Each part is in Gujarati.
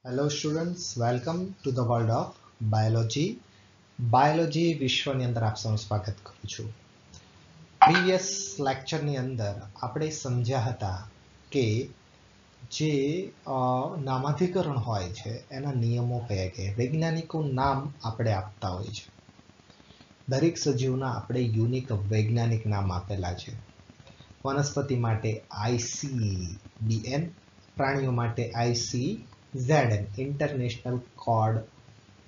Hello students, welcome to the world of biology. Biology વિશ્વની અંદર આપ સૌનું સ્વાગત કરું છું. પ્રીવિયસ લેક્ચરની અંદર આપણે સમજ્યા હતા કે જે નામાધિકરણ હોય છે એના નિયમો કયા કયા વૈજ્ઞાનિકો નામ આપણે આપતા હોય છે. દરેક સજીવના આપણે યુનિક વૈજ્ઞાનિક નામ આપેલા છે. વનસ્પતિ માટે ICBN, પ્રાણીઓ માટે ICZN, International Code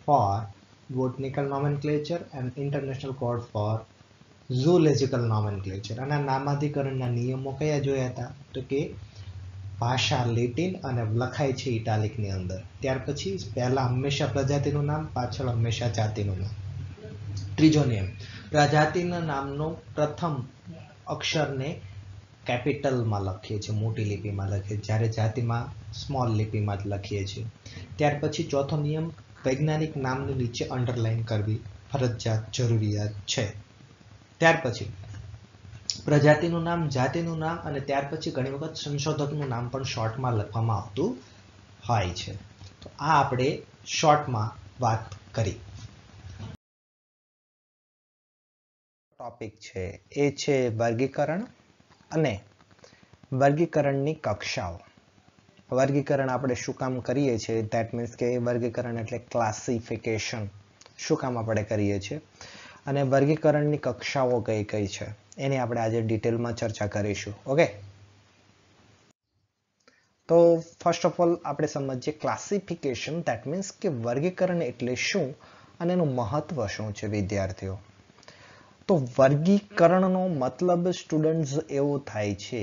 for Botanical Nomenclature and International Code for Zoological Nomenclature. અને નામાધિકરણના નિયમો કયા જોયા હતા તો કે ભાષા લેટિન અને લખાય છે ઇટાલિકની અંદર. ત્યાર પછી પહેલા હંમેશા પ્રજાતિનું નામ, પાછળ હંમેશા જાતિનું નામ. ત્રીજો નિયમ, પ્રજાતિના નામનો પ્રથમ અક્ષરને કેપિટલમાં લખીએ છીએ, મોટી લિપિમાં લખીએ, જ્યારે જાતિમાં સ્મોલ લિપિમાં જ લખીએ છીએ. ત્યાર પછી ચોથો નિયમ, વૈજ્ઞાનિક નામની નીચે અંડરલાઈન કરવી ફરજિયાત જરૂરિયાત છે. ત્યાર પછી પ્રજાતિનું નામ, જાતિનું નામ અને ત્યાર પછી ઘણી વખત સંશોધકનું નામ પણ શોર્ટમાં લખવામાં આવતું હોય છે. તો આ આપણે શોર્ટમાં વાત કરી. ટોપિક છે એ છે વર્ગીકરણ અને વર્ગીકરણની કક્ષાઓ. વર્ગીકરણ આપણે શું કામ કરીએ છીએ, ધેટ મીન્સ કે વર્ગીકરણ એટલે ક્લાસિફિકેશન શું કામ આપણે કરીએ છીએ અને વર્ગીકરણની કક્ષાઓ કઈ કઈ છે એની આપણે આજે ડિટેલમાં ચર્ચા કરીશું. ઓકે, તો ફર્સ્ટ ઓફ ઓલ આપણે સમજીએ ક્લાસિફિકેશન, ધેટ મીન્સ કે વર્ગીકરણ એટલે શું અને એનું મહત્વ શું છે વિદ્યાર્થીઓ. તો વર્ગીકરણનો મતલબ સ્ટુડન્ટ્સ એવો થાય છે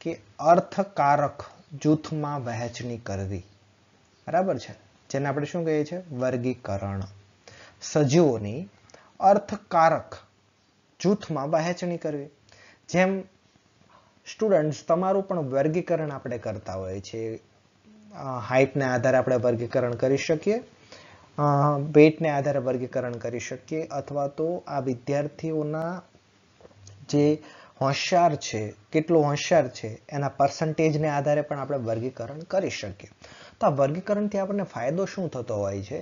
કે અર્થકારક જૂથમાં વહેંચણી કરવી. બરાબર છે, જેને આપણે શું કહીએ છીએ વર્ગીકરણ. સજીવોની અર્થકારક જૂથમાં વહેંચણી કરવી. જેમ સ્ટુડન્ટ્સ તમારું પણ વર્ગીકરણ આપણે કરતા હોય છે. હાઇટને આધારે આપણે વર્ગીકરણ કરી શકીએ, વેઇટને આધારે વર્ગીકરણ કરી શકીએ, અથવા તો આ વિદ્યાર્થીઓના જે હોશિયાર છે, કેટલો હોશિયાર છે એના પર્સન્ટેજને આધારે પણ આપણે વર્ગીકરણ કરી શકીએ. તો આ વર્ગીકરણથી આપણને ફાયદો શું થતો હોય છે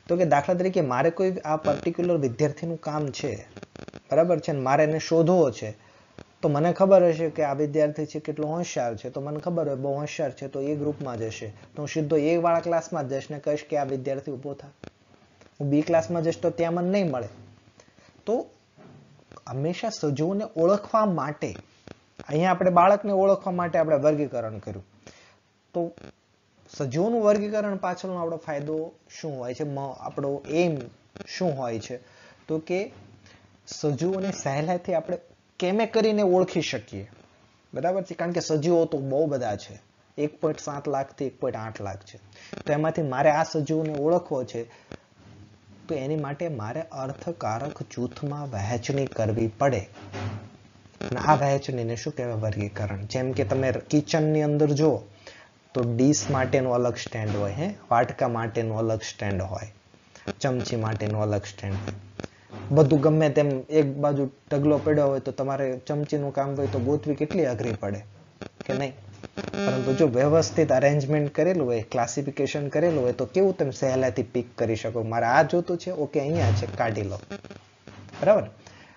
તો કે દાખલા તરીકે મારે કોઈ આ પર્ટિક્યુલર વિદ્યાર્થીનું કામ છે, બરાબર છે, મારે એને શોધવો છે. તો મને ખબર હશે કે આ વિદ્યાર્થી છે કેટલો હોશિયાર છે, તો મને ખબર હોય બહુ હોશિયાર છે તો એ ગ્રુપમાં જશે, તો હું સીધો એ વાળા ક્લાસમાં જઈશ ને કહીશ કે આ વિદ્યાર્થી ઊભો થાય. હું બી ક્લાસમાં જઈશ તો ત્યાં મને નહીં મળે. તો હંમેશા સજીવોને ઓળખવા માટે, અહીંયા આપણે બાળકને ઓળખવા માટે આપણે વર્ગીકરણ કર્યું. તો સજીવોનું વર્ગીકરણ પાછળનો આપણો ફાયદો શું હોય છે, આપણો એમ શું હોય છે તો કે સજીવોને સહેલાઈથી આપણે કેમે કરીને ઓળખી શકીએ. બરાબર છે, કારણ કે સજીવો તો બહુ બધા છે, 1.7 લાખથી 1.8 લાખ છે. તો એમાંથી મારે આ સજીવોને ઓળખવો છે તો એની માટે મારે અર્થકારક જૂથમાં વહેંચણી કરવી પડે. અને આ વહેંચણીને શું કહેવાય વર્ગીકરણ. જેમ કે તમે કિચનની અંદર જો તો ડીશ માટેનું અલગ સ્ટેન્ડ હોય, વાટકા માટેનું અલગ સ્ટેન્ડ હોય, ચમચી માટેનું અલગ સ્ટેન્ડ હોય. બધું ગમે તેમ એક બાજુ ઢગલો પડ્યો હોય તો તમારે ચમચીનું કામ હોય તો ગોતવી કેટલી અઘરી પડે કે નહીં. પરંતુ જો વ્યવસ્થિત અરેન્જમેન્ટ કરેલું હોય, ક્લાસિફિકેશન કરેલું હોય તો કેવું તમે સહેલાઈથી પિક કરી શકો, મારે આ જોતું છે, ઓકે અહીંયા છે, કાઢી લો. બરાબર.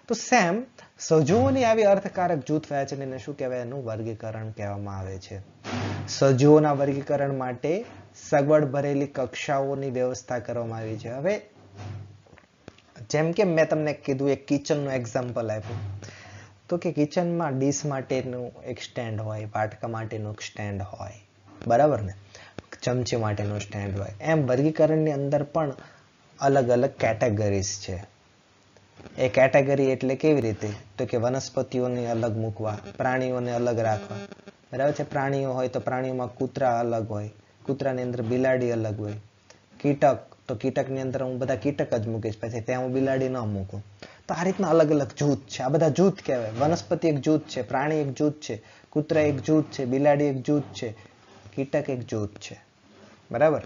તો સેમ સજીવોની આવી અર્થકારક જૂથ વહેંચણીને શું કહેવાય, એનું વર્ગીકરણ કહેવામાં આવે છે. સજીવોના વર્ગીકરણ માટે સગવડ ભરેલી કક્ષાઓની વ્યવસ્થા કરવામાં આવી છે. હવે જેમ કે મેં તમને કીધું, એક કિચનનું એક્ઝામ્પલ આપ્યું તો કે કિચનમાં ડીશ માટેનું એક સ્ટેન્ડ હોય, વાટકા માટેનું એક સ્ટેન્ડ હોય, બરાબર ને, ચમચી માટેનું સ્ટેન્ડ હોય. એમ વર્ગીકરણની અંદર પણ અલગ અલગ કેટેગરીઝ છે. એ કેટેગરી એટલે કેવી રીતે તો કે વનસ્પતિઓને અલગ મૂકવા, પ્રાણીઓને અલગ રાખવા. બરાબર છે, પ્રાણીઓ હોય તો પ્રાણીઓમાં કૂતરા અલગ હોય, કૂતરાની અંદર બિલાડી અલગ હોય. કીટક તો કીટકની અંદર હું બધા કીટક જ મૂકીશ, પછી ત્યાં હું બિલાડી ન મૂકું. તો આ રીતના અલગ અલગ જૂથ છે. આ બધા જૂથ કહેવાય. વનસ્પતિ એક જૂથ છે, પ્રાણી એક જૂથ છે, કૂતરા એક જૂથ છે, બિલાડી એક જૂથ છે, કીટક એક જૂથ છે. બરાબર.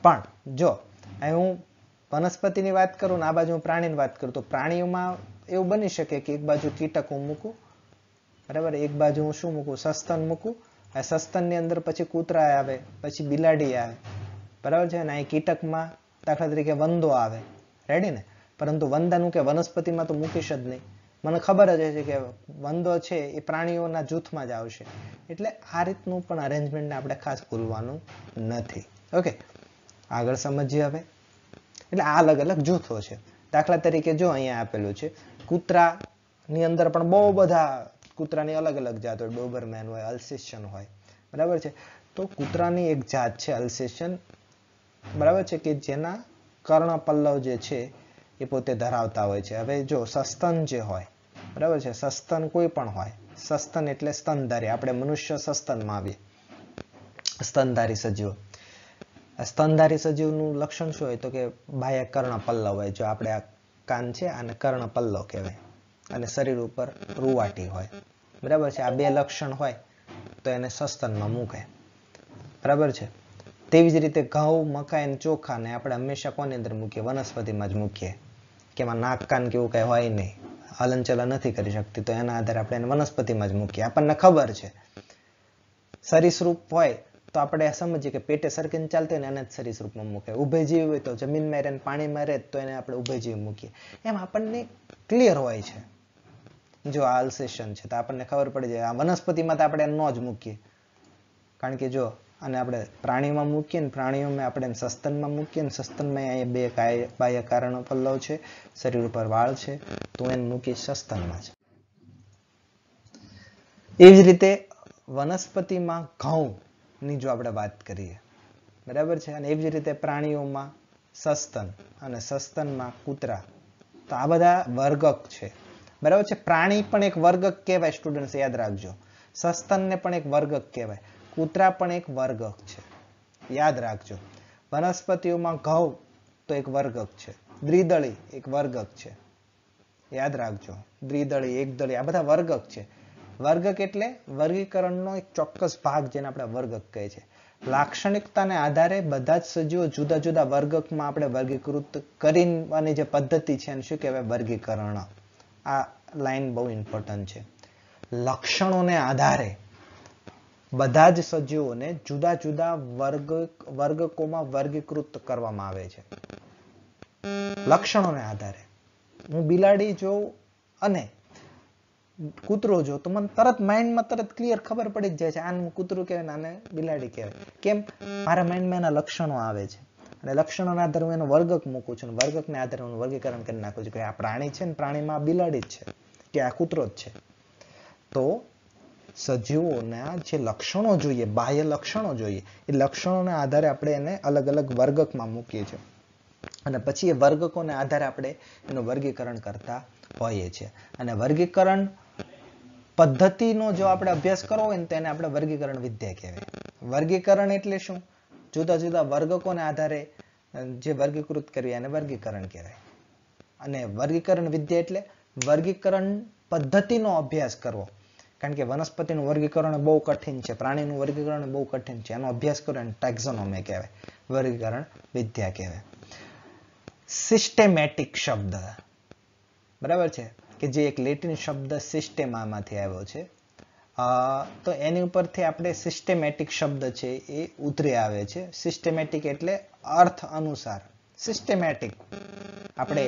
પણ જો અહીં હું વનસ્પતિની વાત કરું ને આ બાજુ હું પ્રાણીની વાત કરું તો પ્રાણીઓમાં એવું બની શકે કે એક બાજુ કીટક હું મૂકું, બરાબર, એક બાજુ હું શું મૂકું, સસ્તન મૂકું. આ સસ્તનની અંદર પછી કૂતરા આવે, પછી બિલાડી આવે, બરાબર છે. અને અહીં કીટકમાં દાખલા તરીકે વંદો આવે, રેડી ને, પરંતુ વંદાનું કે વનસ્પતિમાં તો મૂકીશ જ નહીં. મને ખબર જ છે કે વંદો છે એ પ્રાણીઓના જૂથમાં જ આવશે. એટલે આ રીતનું પણ અરેન્જમેન્ટને આપણે ખાસ ભૂલવાનું નથી. ઓકે, આગળ સમજીએ હવે. એટલે આ અલગ અલગ જૂથો છે. દાખલા તરીકે જો અહીંયા આપેલું છે, કૂતરાની અંદર પણ બહુ બધા કૂતરાની અલગ અલગ જાત હોય, ડોબરમેન હોય, અલ્સેશિયન હોય, બરાબર છે. તો કૂતરાની એક જાત છે અલ્સેશિયન, બરાબર છે, કે જેના કર્ણપલ્લવ જે છે એ પોતે ધરાવતા હોય છે. હવે જો સસ્તન જે હોય, બરાબર છે, સસ્તન કોઈ પણ હોય, સસ્તન એટલે સ્તનધારી, આપણે મનુષ્ય સસ્તનમાં આવીએ, સ્તનધારી સજીવ. સ્તનધારી સજીવનું લક્ષણ શું હોય? તો કે બાહ્ય કર્ણપલ્લવ હોય. જો આપણે આ કાન છે આને કર્ણપલ્લવ કહેવાય, અને શરીર ઉપર રૂવાટી હોય, બરાબર છે. આ બે લક્ષણ હોય તો એને સસ્તનમાં મૂકે, બરાબર છે. તેવી જ રીતે ઘઉં, મકાઈ અને ચોખાને આપણે હંમેશા કોની અંદર મૂકીએ? વનસ્પતિમાં જ મૂકીએ, કે એમાં નાક કાન કેવું કઈ હોય નહીં, હલનચલન નથી કરી શકતી, તો એના આધારે આપણે એને વનસ્પતિમાં જ મૂકીએ. આપણને ખબર છે. સરીસૃપ હોય તો આપણે સમજીએ કે પેટે સરકીને ચાલતી હોય ને એને જ સરીસૃપમાં મૂકે. ઉભયજીવી હોય તો જમીનમાં રહે, પાણીમાં રહે તો એને આપણે ઉભયજીવી મૂકીએ. એમ આપણને ક્લિયર હોય છે. જો આ અલ્સેશન છે તો આપણને ખબર પડી જાય. આ વનસ્પતિમાં તો આપણે ન જ મૂકીએ, કારણ કે જો અને આપણે પ્રાણીમાં મૂકીએ ને પ્રાણીઓમાં આપણે સસ્તનમાં મૂકીએ ને સસ્તનમાં અહીંયા બે બાહ્ય કર્ણપલ્લવ છે, શરીર ઉપર વાળ છે, તો એને મૂકી સસ્તનમાં છે. એવી જ રીતે વનસ્પતિમાં ઘઉંની જો આપણે વાત કરીએ, બરાબર છે, અને એવી જ રીતે પ્રાણીઓમાં સસ્તન અને સસ્તનમાં કૂતરા, તો આ બધા વર્ગક છે, બરાબર છે. પ્રાણી પણ એક વર્ગક કહેવાય, સ્ટુડન્ટ્સ યાદ રાખજો. સસ્તનને પણ એક વર્ગક કહેવાય, કૂતરા પણ એક વર્ગક છે, યાદ રાખજો. વનસ્પતિઓમાં ઘઉં તો એક વર્ગક છે, દ્વિદળી એક વર્ગક છે, યાદ રાખજો. દ્વિદળી, એકદળી, આ બધા વર્ગક છે. વર્ગક એટલે વર્ગીકરણનો એક ચોક્કસ ભાગ, જેને આપણે વર્ગક કહે છે. લાક્ષણિકતાને આધારે બધા જ સજીવો જુદા જુદા વર્ગકમાં આપણે વર્ગીકૃત કરીને જે પદ્ધતિ છે એને શું કહેવાય? વર્ગીકરણ. આ લાઈન બહુ ઇમ્પોર્ટન્ટ છે. લક્ષણોને આધારે બધા જ સજીવોને જુદા જુદા વર્ગકોમાં વર્ગીકૃત કરવામાં આવે છે. લક્ષણોને આધારે હું બિલાડી જોઉં અને કૂતરો જો તો મને તરત માઇન્ડમાં તરત ક્લિયર ખબર પડી જ જાય છે, આને કૂતરું કહેવાય, આને બિલાડી કહેવાય. કેમ? મારા માઇન્ડમાં એના લક્ષણો આવે છે, અને લક્ષણોના આધારે હું એનો વર્ગક મૂકું છું, અને વર્ગકને આધારે હું વર્ગીકરણ કરી નાખું છું કે આ પ્રાણી છે ને પ્રાણીમાં બિલાડી જ છે, કે આ કૂતરો જ છે. તો સજીવોના જે લક્ષણો જોઈએ, બાહ્ય લક્ષણો જોઈએ, એ લક્ષણોના આધારે આપણે એને અલગ અલગ વર્ગકમાં મૂકીએ છીએ, અને પછી એ વર્ગકોને આધારે આપણે એનું વર્ગીકરણ કરતા હોઈએ છીએ. અને વર્ગીકરણ પદ્ધતિનો જો આપણે અભ્યાસ કરવો હોય ને તો એને આપણે વર્ગીકરણ વિદ્યા કહેવાય. વર્ગીકરણ એટલે શું? જુદા જુદા વર્ગકોને આધારે જે વર્ગીકૃત કરવી એને વર્ગીકરણ કહેવાય. અને વર્ગીકરણ વિદ્યા એટલે વર્ગીકરણ પદ્ધતિનો અભ્યાસ કરવો. કારણ કે વનસ્પતિનું વર્ગીકરણ બહુ કઠિન છે, પ્રાણીનું વર્ગીકરણ બહુ કઠિન છે, એનો અભ્યાસ કરો એને ટેક્ઝોનોમી કહેવાય, વર્ગીકરણ વિદ્યા કહેવાય. સિસ્ટેમેટિક શબ્દ, બરાબર છે, કે જે એક લેટિન શબ્દ સિસ્ટેમામાંથી આવ્યો છે, તો એની ઉપરથી આપણે સિસ્ટેમેટિક શબ્દ છે એ ઉતરી આવે છે. સિસ્ટેમેટિક એટલે અર્થ અનુસાર. સિસ્ટેમેટિક આપણે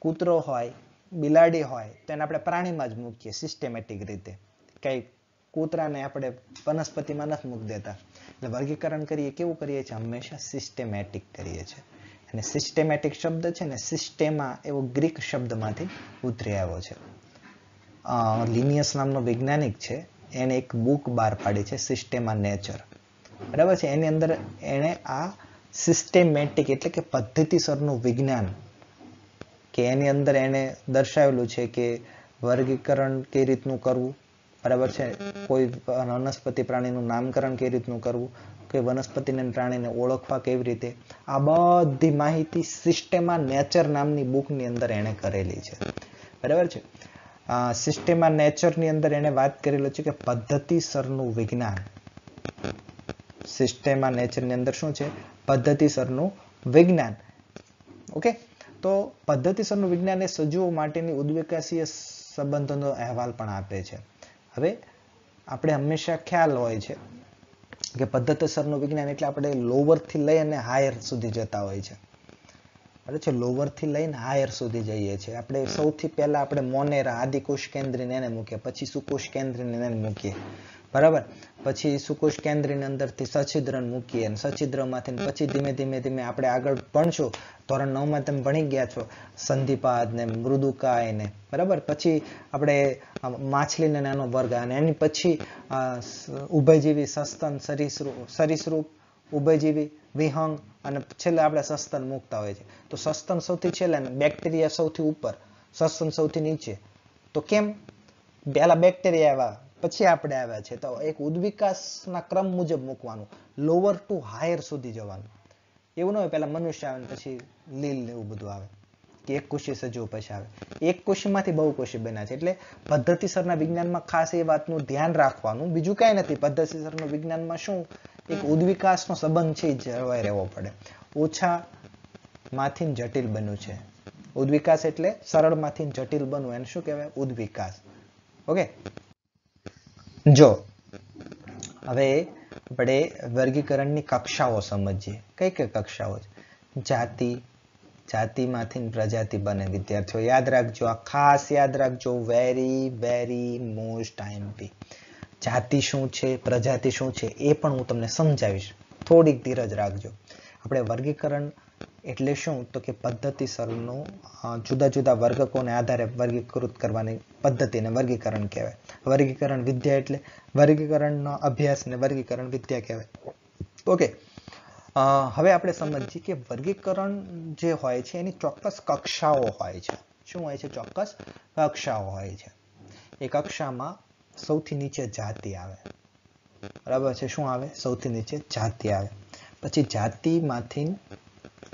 કૂતરો હોય, બિલાડી હોય તો એને આપણે પ્રાણીમાં જ મૂકીએ સિસ્ટેમેટિક રીતે. કઈ કૂતરાને આપણે વનસ્પતિમાં નથી મૂકી દેતા. એટલે વર્ગીકરણ કરીએ કેવું કરીએ છીએ? હંમેશા સિસ્ટેમેટિક કરીએ છીએ. અને સિસ્ટેમેટિક શબ્દ છે ને સિસ્ટેમા એવો ગ્રીક શબ્દમાંથી ઉતરી આવ્યો છે. લિનિયસ નામનો વૈજ્ઞાનિક છે, એને એક બુક બહાર પાડી છે, સિસ્ટેમા નેચર, બરાબર છે. એની અંદર એને આ સિસ્ટેમેટિક એટલે કે પદ્ધતિસરનું વિજ્ઞાન, કે એની અંદર એને દર્શાવેલું છે કે વર્ગીકરણ કઈ રીતનું કરવું, બરાબર છે, કોઈ વનસ્પતિ પ્રાણીનું નામકરણ કઈ રીતનું કરવું, કે વનસ્પતિને પ્રાણીને ઓળખવા કેવી રીતે, આ બધી માહિતી સિસ્ટેમા નેચર નામની બુકની અંદર એને કરેલી છે, બરાબર છે. સિસ્ટેમા નેચરની અંદર એને વાત કરેલું છે કે પદ્ધતિસરનું વિજ્ઞાન. સિસ્ટેમા નેચરની અંદર શું છે? પદ્ધતિસરનું વિજ્ઞાન. ઓકે, તો પદ્ધતિસરનું વિજ્ઞાન એ સજીવો માટેની ઉદ્વેગાશીય સંબંધોનો અહેવાલ પણ આપે છે. હવે આપણે હંમેશા ખ્યાલ હોય છે કે પદ્ધતિસરનું વિજ્ઞાન એટલે આપણે લોવર થી લઈ અને હાયર સુધી જતા હોય છે. બરાબર છે, લોવર થી લઈને હાયર સુધી જઈએ છીએ. આપણે સૌથી પહેલા આપણે મોનેરા આદિકોષ કેન્દ્રીને એને મૂકીએ, પછી સુકોષ કેન્દ્રીને એને મૂકીએ. બરાબર, પછી સુકોષ કેન્દ્રની અંદરથી સછિદ્રન મૂકીએ અને સછિદ્રમાંથી પછી ધીમે ધીમે ધીમે આપણે આગળ ભણશો. ધોરણ 9માં તમે ભણી ગયા છો સંધિપાદ ને મૃદુકાય ને. બરાબર, પછી આપણે માછલીને નાનો વર્ગ અને એની પછી ઉભયજીવી સસ્તન સરીસૃપ ઉભયજીવી વિહંગ અને છેલ્લે આપણે સસ્તન મૂકતા હોય છે. તો સસ્તન સૌથી છેલ્લે ને બેક્ટેરિયા સૌથી ઉપર, સસ્તન સૌથી નીચે. તો કેમ? પહેલા બેક્ટેરિયા આવ્યા પછી આપણે આવ્યા છે. તો એક ઉદ્વિકાસના ક્રમ મુજબ મૂકવાનું, લોઅર ટુ હાયર સુધી જવાનું. એવું ન હોય પહેલા મનુષ્ય આવે પછી લીલ ને એવું બધું આવે, કે એક કોષી સજીવ પછી આવે. એક કોષીમાંથી બહુકોષી બન્યા છે. એટલે પદ્ધતિસરના વિજ્ઞાનમાં ખાસ એ વાતનું ધ્યાન રાખવાનું. બીજું કાંઈ નથી. પદ્ધતિસરના વિજ્ઞાનમાં શું એક ઉદ્વિકાસનો સંબંધ છે જળવાઈ રહેવો પડે. ઓછામાંથી જટિલ બન્યું છે. ઉદ્વિકાસ એટલે સરળમાંથી જટિલ બનવું, એને શું કહેવાય? ઉદ્વિકાસ. ઓકે, જો હવે આપણે વર્ગીકરણની કક્ષાઓ સમજીએ. કઈ કઈ કક્ષાઓ છે? જાતિ, જાતિમાંથી પ્રજાતિ બને. વિદ્યાર્થીઓ યાદ રાખજો, આ ખાસ યાદ રાખજો. Very very most IMP. જાતિ શું છે, પ્રજાતિ શું છે એ પણ હું તમને સમજાવીશ. થોડીક ધીરજ રાખજો. આપણે વર્ગીકરણ એટલે શું? તો કે પદ્ધતિસરનું જુદા જુદા વર્ગકોને આધારે વર્ગીકૃત કરવાની પદ્ધતિને વર્ગીકરણ કહેવાય. વર્ગીકરણ વિદ્યા એટલે વર્ગીકરણનો અભ્યાસ ને વર્ગીકરણ વિદ્યા કહેવાય. ઓકે, હવે આપણે સમજીએ કે વર્ગીકરણ જે હોય છે એની ચોક્કસ કક્ષાઓ હોય છે. શું હોય છે? ચોક્કસ કક્ષાઓ હોય છે. એ કક્ષામાં સૌથી નીચે જાતિ આવે. બરાબર છે, શું આવે? સૌથી નીચે જાતિ આવે. પછી જાતિમાંથી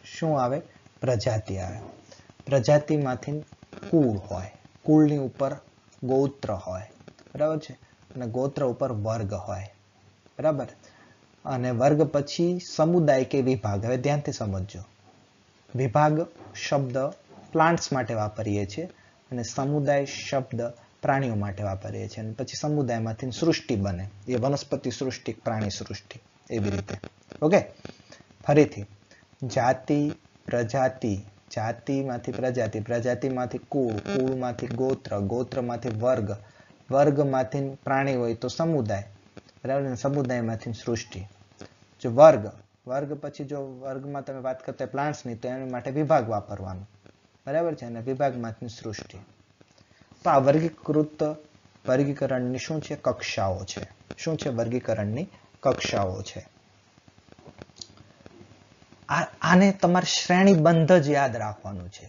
શું આવે? પ્રજાતિ આવે. પ્રજાતિમાંથી કુળ હોય. કુળની ઉપર ગોત્ર હોય. બરાબર છે, અને ગોત્ર ઉપર વર્ગ હોય. બરાબર, અને વર્ગ પછી સમુદાય કે વિભાગ. હવે ધ્યાનથી સમજજો. વિભાગ શબ્દ પ્લાન્ટ્સ માટે વાપરીએ છીએ અને સમુદાય શબ્દ પ્રાણીઓ માટે વાપરીએ છીએ. અને પછી સમુદાયમાંથી સૃષ્ટિ બને. એ વનસ્પતિ સૃષ્ટિ, પ્રાણી સૃષ્ટિ, એવી રીતે. ઓકે, ફરીથી જાતિ, પ્રજાતિ, જાતિમાંથી પ્રજાતિ, પ્રજાતિમાંથી કુળ, કુળમાંથી ગોત્ર, ગોત્રમાંથી વર્ગ, વર્ગમાંથી પ્રાણી હોય તો સમુદાય. બરાબર, સમુદાયમાંથી સૃષ્ટિ. જો વર્ગ, વર્ગ પછી જો વર્ગમાં તમે વાત કરતા પ્લાન્ટ્સની તો એના માટે વિભાગ વાપરવાનો. બરાબર છે, અને વિભાગમાંથી સૃષ્ટિ. તો આ વર્ગીકરણની શું છે? કક્ષાઓ છે. શું છે? વર્ગીકરણની કક્ષાઓ છે. આને તમારે શ્રેણીબંધ જ યાદ રાખવાનું છે.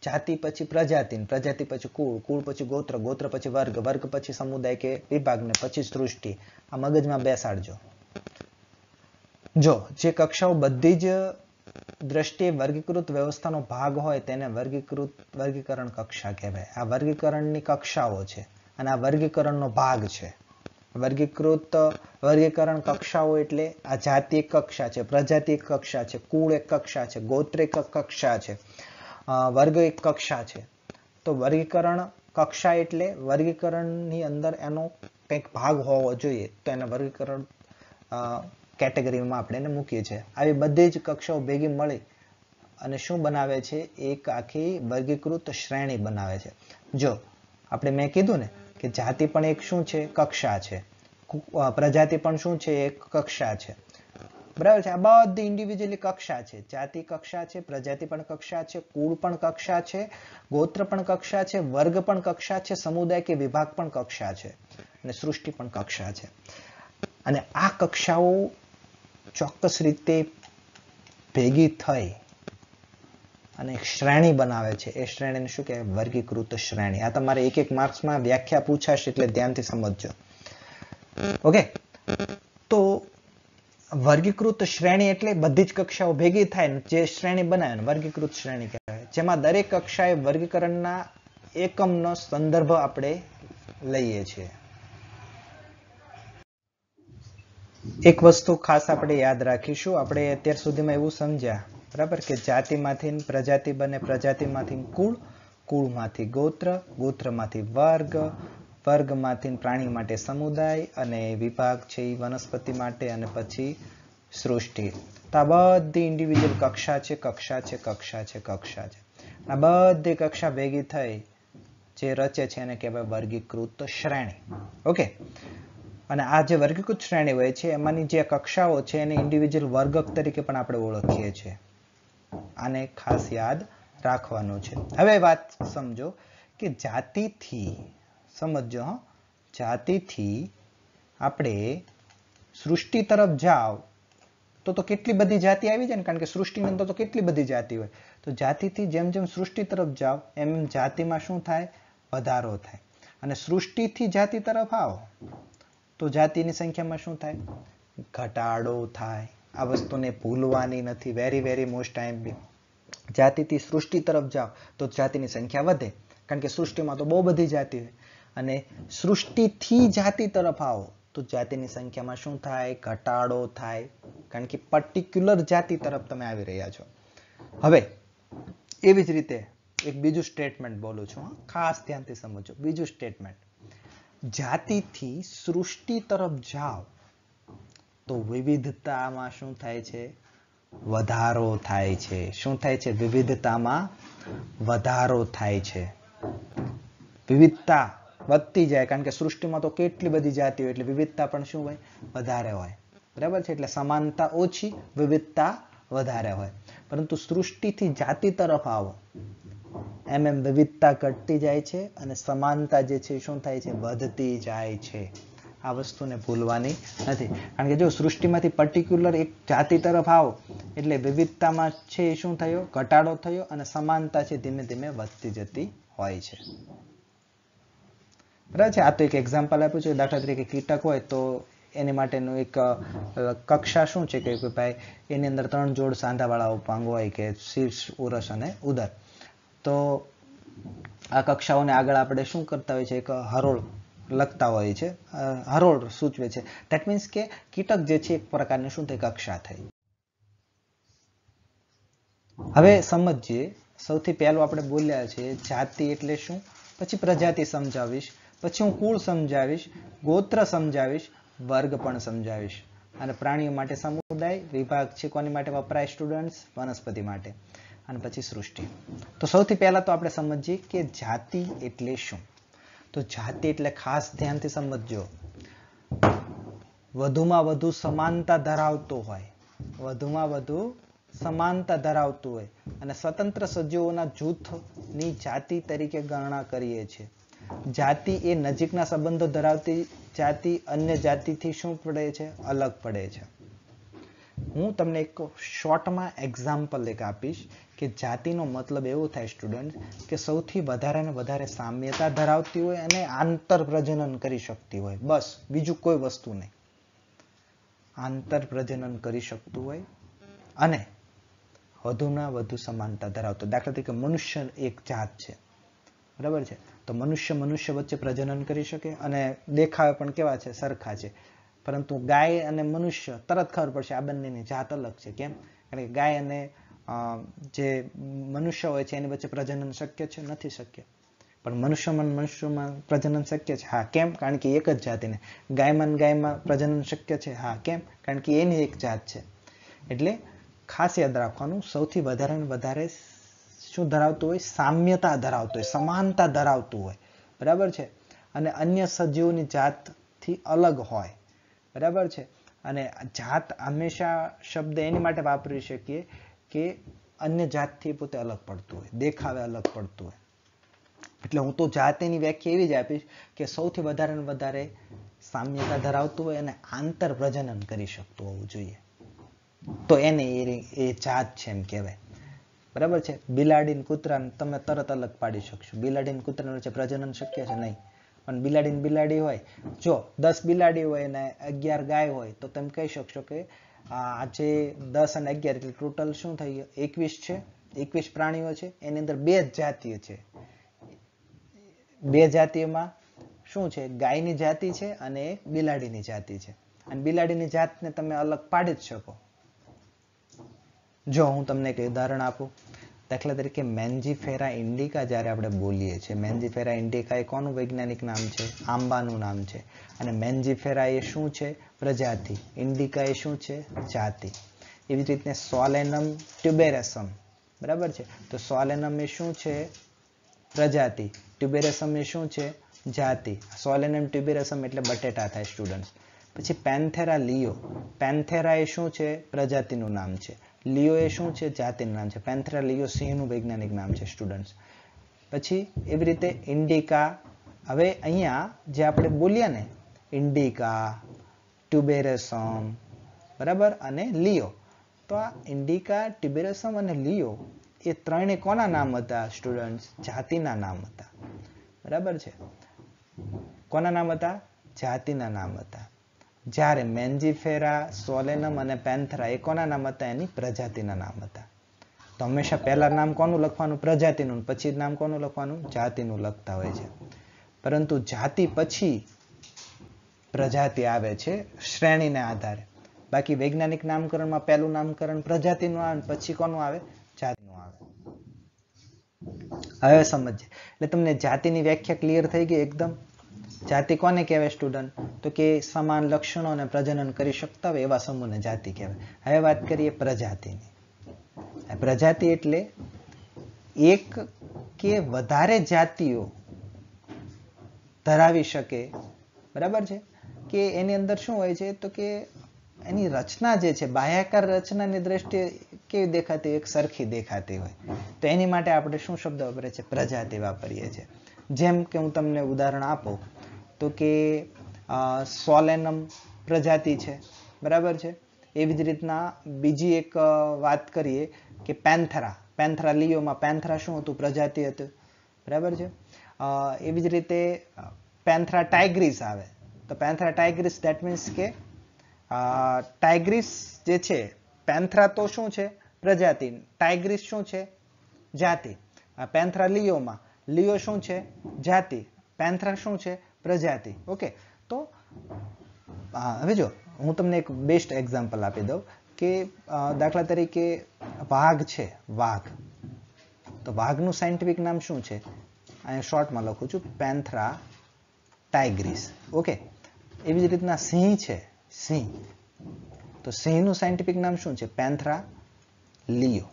જાતિ પછી પ્રજાતિ, પ્રજાતિ પછી કુળ, કુળ પછી ગોત્ર, ગોત્ર પછી વર્ગ, વર્ગ પછી સમુદાય કે વિભાગ ને પછી સૃષ્ટિ. આ મગજમાં બેસાડજો. જો જે કક્ષાઓ બધી જ દ્રષ્ટિએ વર્ગીકૃત વ્યવસ્થાનો ભાગ હોય તેને વર્ગીકરણ કક્ષા કહેવાય. આ વર્ગીકરણની કક્ષાઓ છે અને આ વર્ગીકરણનો ભાગ છે. વર્ગીકરણ કક્ષાઓ એટલે આ જાતિ એક કક્ષા છે, પ્રજાતિ એક કક્ષા છે, કુળ એક કક્ષા છે, ગોત્ર એક કક્ષા છે, વર્ગ એક કક્ષા છે. તો વર્ગીકરણ કક્ષા એટલે વર્ગીકરણની અંદર એનો કંઈક ભાગ હોવો જોઈએ, તો એને વર્ગીકરણ કેટેગરીમાં આપણે એને મૂકીએ છીએ. આવી બધી જ કક્ષાઓ ભેગી મળી અને શું બનાવે છે? એક આખી વર્ગીકૃત શ્રેણી બનાવે છે. જો આપણે મેં કીધું ને કે જાતિ પણ એક શું છે? કક્ષા છે. પ્રજાતિ પણ શું છે? એક કક્ષા છે. બરાબર છે, આ બધી ઇન્ડિવિજ્યુઅલી કક્ષા છે. જાતિ કક્ષા છે, પ્રજાતિ પણ કક્ષા છે, કુળ પણ કક્ષા છે, ગોત્ર પણ કક્ષા છે, વર્ગ પણ કક્ષા છે, સમુદાય કે વિભાગ પણ કક્ષા છે, અને સૃષ્ટિ પણ કક્ષા છે. અને આ કક્ષાઓ ચોક્કસ રીતે ભેગી થઈ અને એક શ્રેણી બનાવે છે. એ શ્રેણીને શું કહેવાય? વર્ગીકૃત શ્રેણી. આ તમારે એક એક માર્ક્સમાં વ્યાખ્યા પૂછાશે એટલે ધ્યાનથી સમજજો. ઓકે, તો વર્ગીકૃત શ્રેણી એટલે બધી જ કક્ષાઓ ભેગી થાય જે શ્રેણી બનાવે વર્ગીકૃત શ્રેણી કહેવાય, જેમાં દરેક કક્ષાએ વર્ગીકરણના એકમનો સંદર્ભ આપણે લઈએ છીએ. એક વસ્તુ ખાસ આપણે યાદ રાખીશું. આપણે અત્યાર સુધીમાં એવું સમજ્યા, બરાબર, કે જાતિમાંથી પ્રજાતિ બને, પ્રજાતિમાંથી કુળ, કુળમાંથી ગોત્ર, ગોત્રમાંથી વર્ગ, વર્ગમાંથી પ્રાણી માટે સમુદાય અને વિભાગ છે એ વનસ્પતિ માટે અને પછી સૃષ્ટિ. તો આ બધી ઇન્ડિવિજ્યુઅલ કક્ષા છે, કક્ષા છે, કક્ષા છે, કક્ષા છે. આ બધી કક્ષા ભેગી થઈ જે રચે છે એને કહેવાય વર્ગીકૃત શ્રેણી. ઓકે. અને આ જે વર્ગીકૃત શ્રેણી હોય છે એમાંની જે કક્ષાઓ છે એને ઇન્ડિવિજ્યુઅલ વર્ગક તરીકે પણ આપણે ઓળખીએ છીએ. આને ખાસ યાદ રાખવાનું છે. હવે વાત સમજો કે જાતિથી સમજો, જાતિથી આપણે સૃષ્ટિ તરફ જાઓ તો કેટલી બધી જાતિ આવી જાય ને, કારણ કે સૃષ્ટિની અંદર તો કેટલી બધી જાતિ હોય. તો જાતિથી જેમ જેમ સૃષ્ટિ તરફ જાઓ એમ જાતિમાં શું થાય? વધારો થાય. અને સૃષ્ટિથી જાતિ તરફ આવો તો જાતિની સંખ્યામાં શું થાય? ઘટાડો થાય. આ વસ્તુને ભૂલવાની નથી. Very very most time. જાતિથી સૃષ્ટિ તરફ જાઓ તો જાતિની સંખ્યા વધે, કારણ કે સૃષ્ટિમાં તો બહુ બધી જાતિ હોય. અને સૃષ્ટિથી જાતિ તરફ આવો તો જાતિની સંખ્યામાં શું થાય? ઘટાડો થાય, કારણ કે પર્ટિક્યુલર જાતિ તરફ તમે આવી રહ્યા છો. હવે એવી જ રીતે એક બીજું સ્ટેટમેન્ટ બોલું છું, ખાસ ધ્યાનથી સમજો. બીજું સ્ટેટમેન્ટ, જાતિથી સૃષ્ટિ તરફ જાઓ તો વિવિધતામાં શું થાય છે? વધારો થાય છે. શું થાય છે? વિવિધતામાં વધારો થાય છે. વિવિધતા વધતી જાય, કારણ કે સૃષ્ટિમાં તો કેટલી બધી જાતિ હોય એટલે વિવિધતા પણ શું હોય? વધારે હોય. બરાબર છે. એટલે સમાનતા ઓછી, વિવિધતા વધારે હોય. પરંતુ સૃષ્ટિથી જાતિ તરફ આવો એમ એમ વિવિધતા ઘટતી જાય છે અને સમાનતા જે છે શું થાય છે? વધતી જાય છે. આ વસ્તુને ભૂલવાની નથી, કારણ કે જો સૃષ્ટિમાંથી પર્ટિક્યુલર એક જાતિ તરફ આવો એટલે વિવિધતામાં છે એ શું થયો? ઘટાડો થયો અને સમાનતા છે ધીમે ધીમે વધતી જતી હોય છે. બરાબર છે. આ તો એક એક્ઝામ્પલ આપ્યું છે. દાખલા તરીકે કીટક હોય તો એની માટેનું એક કક્ષા શું છે કે ભાઈ એની અંદર 3 જોડ સાંધાવાળા ઉપાંગો હોય કે શીર્ષ, ઉરસ અને ઉદર. તો આ કક્ષાઓને આગળ આપણે શું કરતા હોય છે? એક હરોળ લખતા હોય છે. હરોળ સૂચવે છે. ધેટ મીન્સ કે કીટક જે છે એક પ્રકારની શું થઈ? કક્ષા થઈ. હવે સમજીએ. સૌથી પહેલું આપણે બોલ્યા છે જાતિ એટલે શું, પછી પ્રજાતિ સમજાવીશ, પછી હું કુળ સમજાવીશ, ગોત્ર સમજાવીશ, વર્ગ પણ સમજાવીશ. અને પ્રાણીઓ માટે સમુદાય, વિભાગ છે કોની માટે વપરાય? સ્ટુડન્ટ્સ, વનસ્પતિ માટે, અને પછી સૃષ્ટિ. તો સૌથી પહેલા તો આપણે સમજીએ કે જાતિ એટલે શું. તો જાતિ એટલે ખાસ ધ્યાનથી સમજજો, વધુમાં વધુ સમાનતા ધરાવતો હોય, વધુમાં વધુ સમાનતા ધરાવતું હોય અને સ્વતંત્ર સજીવોના જૂથની જાતિ તરીકે ગણના કરીએ છીએ. જાતિ એ નજીકના સંબંધો ધરાવતી જાતિ અન્ય જાતિથી શું પડે છે? અલગ પડે છે. હું તમને એક શોર્ટમાં એક્ઝામ્પલ એક આપીશ કે જાતિનો મતલબ એવો થાય સ્ટુડન્ટ કે સૌથી વધારે ને વધારે સામ્યતા ધરાવતી હોય અને આંતર પ્રજનન કરી શકતી હોય. બસ, બીજું કોઈ વસ્તુ નહીં. આંતર પ્રજનન કરી શકતું હોય અને વધુના વધુ સમાનતા ધરાવતો. દાખલા તરીકે મનુષ્ય એક જાત છે. બરાબર છે. તો મનુષ્ય વચ્ચે પ્રજનન કરી શકે અને દેખાવે પણ કેવા છે? સરખા છે. પરંતુ ગાય અને મનુષ્ય તરત ખબર પડશે આ બંનેની જાત અલગ છે. કેમ? કારણ કે ગાય અને જે મનુષ્ય હોય છે એની વચ્ચે પ્રજનન શક્ય છે? નથી શક્ય. પણ મનુષ્યમાં પ્રજનન શક્ય છે. હા. કેમ? કારણ કે એક જ જાતિને. ગાયમાં પ્રજનન શક્ય છે. હા. કેમ? કારણ કે એની એક જાત છે. એટલે ખાસ યાદ રાખવાનું, સૌથી વધારે ને વધારે શું ધરાવતું હોય? સામ્યતા ધરાવતું હોય, સમાનતા ધરાવતું હોય. બરાબર છે. અને અન્ય સજીવોની જાતથી અલગ હોય. બરાબર છે. અને જાત હંમેશા શબ્દ એની માટે વાપરી શકીએ કે અન્ય જાતથી પોતે અલગ પડતું હોય, દેખાવે અલગ પડતું હોય. એટલે હું તો જાતિની વ્યાખ્યા એવી જ આપીશ કે સૌથી વધારે ને વધારે સામ્યતા ધરાવતું હોય અને આંતર પ્રજનન કરી શકતું હોવું જોઈએ. તો એને એ જાત છે એમ કહેવાય. બરાબર છે. બિલાડી ને કૂતરાને તમે તરત અલગ પાડી શકશો. બિલાડી ને કૂતરા વચ્ચે પ્રજનન શક્ય છે? નહીં. પણ બિલાડી હોય, જો 10 બિલાડી હોય અને 11 ગાય હોય તો તમે કહી શકશો કે આજે 10 અને 11 એટલે ટોટલ શું થઈ ગયું? 21 છે. 21 પ્રાણીઓ છે. એની અંદર 2 જ જાતિઓ છે. 2 જાતિઓમાં શું છે? ગાયની જાતિ છે અને એક બિલાડીની જાતિ છે. અને બિલાડીની જાતને તમે અલગ પાડી જ શકો. જો હું તમને એક ઉદાહરણ આપું, દાખલા તરીકે મેન્જીફેરા ઇન્ડિકા જ્યારે આપણે બોલીએ છીએ, મેન્જીફેરા ઇન્ડિકા એ કોનું વૈજ્ઞાનિક નામ છે? આંબાનું નામ છે. અને મેન્જીફેરા એ શું છે? પ્રજાતિ. ઇન્ડિકા એ શું છે? જાતિ. એવી જ રીતે સોલેનમ ટ્યુબેરસમ, બરાબર છે. તો સોલેનમ એ શું છે? પ્રજાતિ. ટ્યુબેરસમ એ શું છે? જાતિ. સોલેનમ ટ્યુબેરસમ એટલે બટેટા થાય સ્ટુડન્ટ્સ. પછી પેન્થેરા લિયો. પેન્થેરા એ શું છે? પ્રજાતિનું નામ છે. લિયો એ શું છે? જાતિનું નામ છે. પેન્થેરા લિયો સિંહનું વૈજ્ઞાનિક નામ છે સ્ટુડન્ટ્સ. પછી એવી રીતે ઇન્ડિકા. હવે અહીંયા જે આપણે બોલ્યા ને, ઇન્ડિકા, ટ્યુબેરસમ, બરાબર, અને લિયો. તો આ ઇન્ડિકા, ટ્યુબેરસમ અને લિયો એ ત્રણે કોના નામ હતા સ્ટુડન્ટ્સ? જાતિના નામ હતા. બરાબર છે. કોના નામ હતા? જાતિના નામ હતા. જ્યારે મેન્જીફેરા, સોલેનમ અને પેન્થેરા એ કોના નામ હતા? એની પ્રજાતિના નામ હતા. તો હંમેશા પહેલા નામ કોનું લખવાનું? પ્રજાતિનું. પછી નામ કોનું લખવાનું? જાતિનું લખતા હોય છે. પરંતુ જાતિ પછી પ્રજાતિ આવે છે શ્રેણીને આધારે. બાકી વૈજ્ઞાનિક નામકરણમાં પહેલું નામકરણ પ્રજાતિનું આવે, પછી કોનું આવે? જાતિનું આવે. હવે સમજીએ. એટલે તમને જાતિની વ્યાખ્યા ક્લિયર થઈ ગઈ એકદમ. જાતિ કોને કહેવાય સ્ટુડન્ટ? તો કે સમાન લક્ષણો અને પ્રજનન કરી શકતા હોય એવા સમૂહને જાતિ કહેવાય. હવે વાત કરીએ પ્રજાતિની. પ્રજાતિ એટલે એક કે વધારે જાતિઓ ધરાવી શકે, બરાબર છે, કે એની અંદર શું હોય છે? તો કે એની રચના જે છે, બાહ્યાકાર રચનાની દ્રષ્ટિએ કેવી દેખાતી હોય? એક સરખી દેખાતી હોય. તો એની માટે આપણે શું શબ્દ વાપરીએ છીએ? પ્રજાતિ વાપરીએ છીએ. જેમ કે હું તમને ઉદાહરણ આપું તો કે સોલેનમ પ્રજાતિ છે, બરાબર છે. એવી જ રીતના બીજી એક વાત કરીએ કે પેન્થેરા. પેન્થેરા લિયોમાં પેન્થેરા શું હતું? પ્રજાતિ હતું, બરાબર છે. એવી જ રીતે પેન્થેરા ટાઇગ્રીસ આવે. તો પેન્થેરા ટાઇગ્રીસ ધેટ મીન્સ કે ટાઇગ્રીસ જે છે, પેન્થેરા તો શું છે? પ્રજાતિ. ટાઇગ્રીસ શું છે? જાતિ. પેન્થેરા લિયોમાં લિયો શું છે? જાતિ. પેન્થેરા શું છે? પ્રજાતિ. ઓકે. તો હવે જો હું તમને એક બેસ્ટ એક્ઝામ્પલ આપી દઉં કે દાખલા તરીકે વાઘ છે, વાઘ. તો વાઘનું સાયન્ટિફિક નામ શું છે? અહીંયા શોર્ટમાં લખું છું, પેન્થેરા ટાઇગ્રીસ. ઓકે. એવી જ રીતના સિંહ છે, સિંહ. તો સિંહનું સાયન્ટિફિક નામ શું છે? પેન્થેરા લિયો.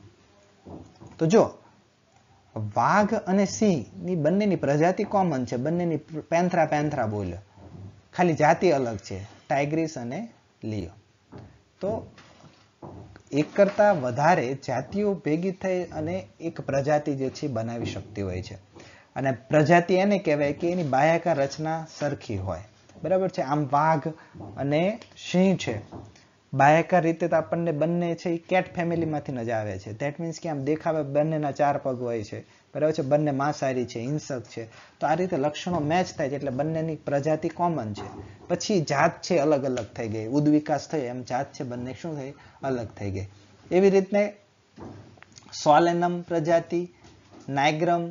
તો જો વાઘ અને સિંહની બંનેની પ્રજાતિ કોમન છે, બંનેની પેન્થેરા પેન્થેરા બોલ્યો, ખાલી જાતિ અલગ છે, ટાઇગ્રીસ અને લિયો. તો એક કરતા વધારે જાતિઓ ભેગી થઈ અને એક પ્રજાતિ જે છે બનાવી શકતી હોય છે. અને પ્રજાતિ એને કહેવાય કે એની બાહ્યાકાર રચના સરખી હોય, બરાબર છે. આમ વાઘ અને સિંહ છે, બાહ્યાકાર રીતે તો આપણને બંને છે એ કેટ ફેમિલીમાંથી જ આવે છે. ધેટ મીન્સ કે આમ દેખાવે બંનેના 4 પગ હોય છે, બરાબર છે. બંને માંસાહારી છે, હિંસક છે. તો આ રીતે લક્ષણો મેચ થાય છે એટલે બંનેની પ્રજાતિ કોમન છે. પછી જાત છે અલગ અલગ થઈ ગઈ, ઉદ્વિકાસ થયો એમ જાત છે બંને શું થઈ? અલગ થઈ ગઈ. એવી રીતને સોલેનમ પ્રજાતિ, નાઇગ્રમ,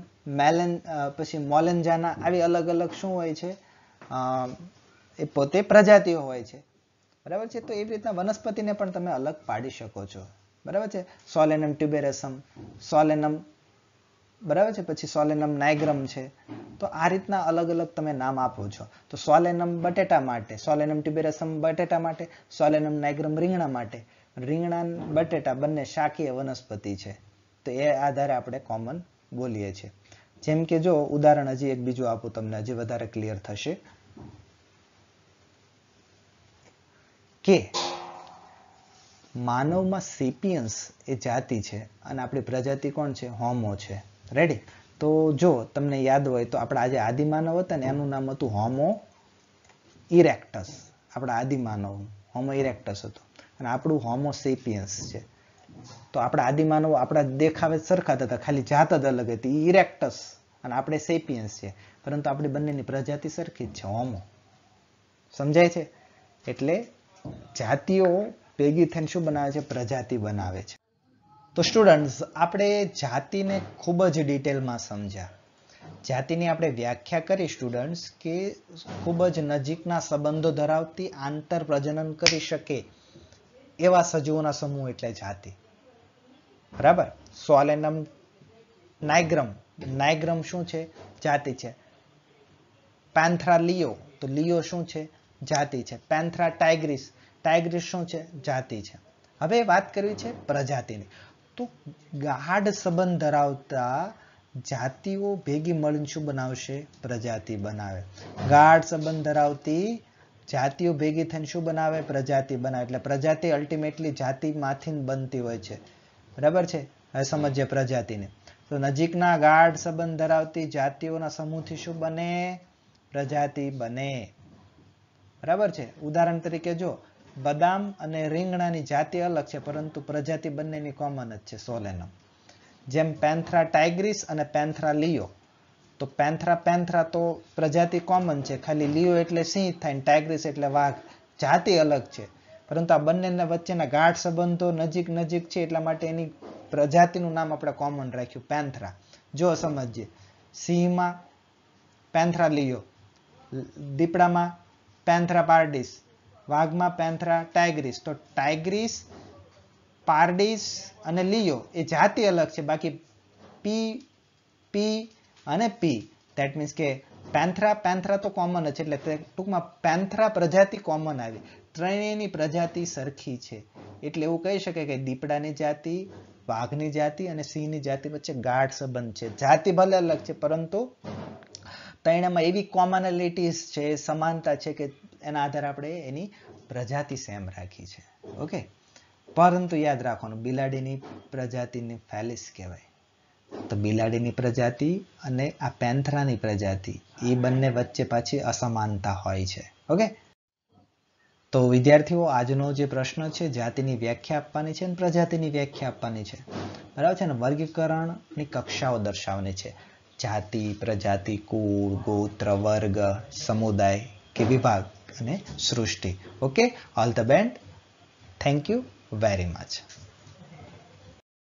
પછી મોલેન્જાના, આવી અલગ અલગ શું હોય છે? એ પોતે પ્રજાતિઓ હોય છે, બરાબર છે. તો એવી રીતના વનસ્પતિને પણ તમે અલગ પાડી શકો છો, બરાબર છે. સોલેનમ ટ્યુબેરસમ, સોલેનમ, બરાબર છે. પછી સોલેનમ નાઇગ્રમ છે. તો આ રીતના અલગ અલગ તમે નામ આપો છો. તો સોલેનમ બટેટા માટે, સોલેનમ ટ્યુબેરસમ બટેટા માટે, સોલેનમ નાઇગ્રમ રીંગણા માટે. રીંગણા બટેટા બંને શાકીય વનસ્પતિ છે. તો એ આધારે આપણે કોમન બોલીએ છીએ. જેમ કે જો ઉદાહરણ હજી એક બીજું આપું તમને, હજી વધારે ક્લિયર થશે કે માનવમાં સેપિયન્સ એ જાતિ છે અને આપણી પ્રજાતિ કોણ છે? હોમો છે. રેડી? તો જો તમને યાદ હોય તો આપણા આજે આદિમાનવ હતા ને એનું નામ હતું હોમો ઇરેક્ટસ. આપણા આદિમાનવ હોમો ઇરેક્ટસ હતું અને આપણું હોમો સેપિયન્સ છે. તો આપણા આદિમાનવો આપણા દેખાવે સરખા હતા, ખાલી જાત જ અલગ હતી, ઇરેક્ટસ, અને આપણે સેપિયન્સ છે. પરંતુ આપણી બંનેની પ્રજાતિ સરખી જ છે, હોમો. સમજાય છે? એટલે જાતિઓ ભેગી થઈને શું બનાવે છે? પ્રજાતિ બનાવે છે. તો સ્ટુડન્ટ્સ, આપણે જાતિને ખૂબ જ ડિટેલમાં સમજ્યા. જાતિની આપણે વ્યાખ્યા કરી સ્ટુડન્ટ્સ કે ખૂબ જ નજીકના સંબંધો ધરાવતી, આંતર પ્રજનન કરી શકે એવા સજીવોના સમૂહ એટલે જાતિ. બરાબર? સોલેનમ નાયગ્રમ શું છે? જાતિ છે. પેન્થરા લિયો, તો લિયો શું છે? જાતિ છે. પેન્થરા ટાઇગ્રીસ શું છે? જાતિ છે. હવે વાત કરવી છે પ્રજાતિની. તો ગાઢ સંબંધ ધરાવતા જાતિઓ ભેગી મળીને શું બનાવશે? પ્રજાતિ બનાવે. ગાઢ સંબંધ ધરાવતી જાતિઓ ભેગી થઈને શું બનાવે? પ્રજાતિ બનાવે. એટલે પ્રજાતિ અલ્ટિમેટલી જાતિમાંથી બનતી હોય છે. બરાબર છે? હવે સમજીએ પ્રજાતિને. તો નજીકના ગાઢ સંબંધ ધરાવતી જાતિઓના સમૂહથી શું બને? પ્રજાતિ બને. બરાબર છે? ઉદાહરણ તરીકે જો બદામ અને રીંગણાની જાતિ અલગ છે, પરંતુ પ્રજાતિ બંનેની કોમન જ છે, સોલેનમ. જેમ પેન્થરા ટાઇગ્રીસ અને પેન્થરા લિયો. તો પેન્થરા તો પ્રજાતિ કોમન છે, ખાલી લિયો એટલે સિંહ થાય, ટાઇગ્રીસ એટલે વાઘ. જાતિ અલગ છે, પરંતુ આ બંનેના વચ્ચેના ગાઢ સંબંધો નજીક છે, એટલા માટે એની પ્રજાતિનું નામ આપણે કોમન રાખ્યું, પેન્થરા. જો સમજીએ, સિંહમાં પેન્થરા લિયો, દીપડામાં પેન્થરા પાર્ડિસ, વાઘમાં પેન્થરા ટાઇગ્રીસ. તો ટાઇગ્રીસ, પાર્ડિસ અને લિયો એ જાતિ અલગ છે, બાકી પી અને પી, ધેટ મીન્સ કે પેન્થરા તો કોમન જ છે, એટલે ટૂંકમાં પેન્થરા પ્રજાતિ કોમન આવી. ત્રણેયની પ્રજાતિ સરખી છે, એટલે એવું કહી શકાય કે દીપડાની જાતિ, વાઘની જાતિ અને સિંહની જાતિ વચ્ચે ગાઢ સંબંધ છે. જાતિ ભલે અલગ છે, પરંતુ ત્રણેયમાં એવી કોમનલિટીઝ છે, સમાનતા છે કે એના આધારે આપણે એની પ્રજાતિ સેમ રાખી છે. ઓકે, પરંતુ યાદ રાખવાનું, બિલાડીની પ્રજાતિને ફેલિસ કહેવાય. તો બિલાડીની પ્રજાતિ અને આ પેન્થરાની પ્રજાતિ એ બંને વચ્ચે પાછી અસમાનતા હોય છે. ઓકે, તો વિદ્યાર્થીઓ, આજનો જે પ્રશ્ન છે, જાતિની વ્યાખ્યા આપવાની છે અને પ્રજાતિની વ્યાખ્યા આપવાની છે. બરાબર છે ને? વર્ગીકરણની કક્ષાઓ દર્શાવવાની છે. જાતિ, પ્રજાતિ, કુળ, ગોત્ર, વર્ગ, સમુદાય કે વિભાગ અને સૃષ્ટિ. Okay, all the best. Thank you very much.